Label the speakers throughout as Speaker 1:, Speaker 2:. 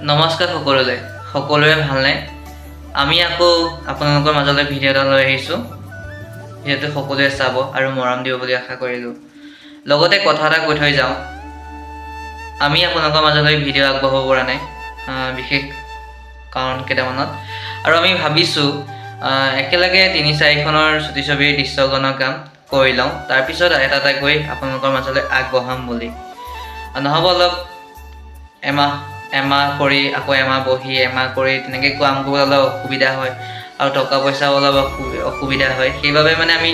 Speaker 1: নমস্কাৰ সকলোৰে ভালনে? আমি আকৌ আপোনালোকৰ মাজলৈ ভিডিঅ' এটা লৈ আহিছোঁ। যিহেতু সকলোৱে চাব আৰু মৰম দিব বুলি আশা কৰিলোঁ। লগতে কথা এটা কৈ থৈ যাওঁ, আমি আপোনালোকৰ মাজলৈ ভিডিঅ' আগবঢ়াব পৰা নাই বিশেষ কাৰণ কেইটামানত, আৰু আমি ভাবিছোঁ একেলগে ৩-৪খনৰ চুটি ছবিৰ দৃশ্যগ্ৰহণৰ কাম কৰি লওঁ, তাৰপিছত এটা গৈ আপোনালোকৰ মাজলৈ আগবঢ়াম বুলি। নহ'ব অলপ এমাহ কৰি আকৌ এমাহ বহি এমাহ কৰি তেনেকৈ কাম কৰিবলৈ অলপ অসুবিধা হয় আৰু টকা পইচাও অলপ অসুবিধা হয়। সেইবাবে মানে আমি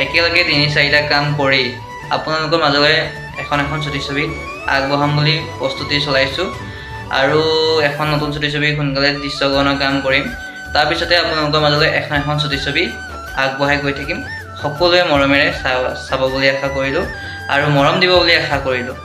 Speaker 1: একেলগে ৩-৪টা কাম কৰি আপোনালোকৰ মাজলৈ এখন চুটি ছবি আগবঢ়াম বুলি প্ৰস্তুতি চলাইছোঁ। আৰু এখন নতুন চুটি ছবি সোনকালে দৃশ্যগ্ৰহণৰ কাম কৰিম, তাৰপিছতে আপোনালোকৰ মাজলৈ এখন চুটি ছবি আগবঢ়াই গৈ থাকিম। সকলোৱে মৰমেৰে চাব বুলি আশা কৰিলোঁ আৰু মৰম দিব বুলি আশা কৰিলোঁ।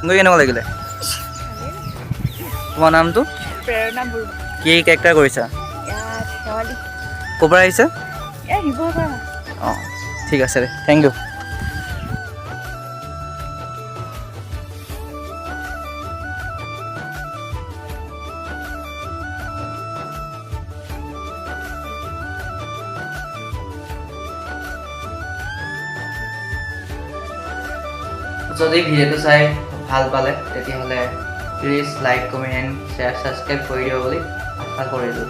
Speaker 2: কেনেকুৱা লাগিলে? তোমাৰ নামটো?
Speaker 3: প্ৰেৰণা বড়ো।
Speaker 2: কি কেৰেক্টাৰ কৰিছা?
Speaker 3: শেৱালি।
Speaker 2: ক'ৰ পৰা আহিছা?
Speaker 3: শিৱসাগৰ।
Speaker 2: অঁ, ঠিক আছে দে, থেংক ইউ।
Speaker 1: যদি ভিডিঅ'টো চাই ভাল পালে তেতিয়াহ'লে please like, comment, share, subscribe কৰি দিব বুলি আশা কৰিলোঁ।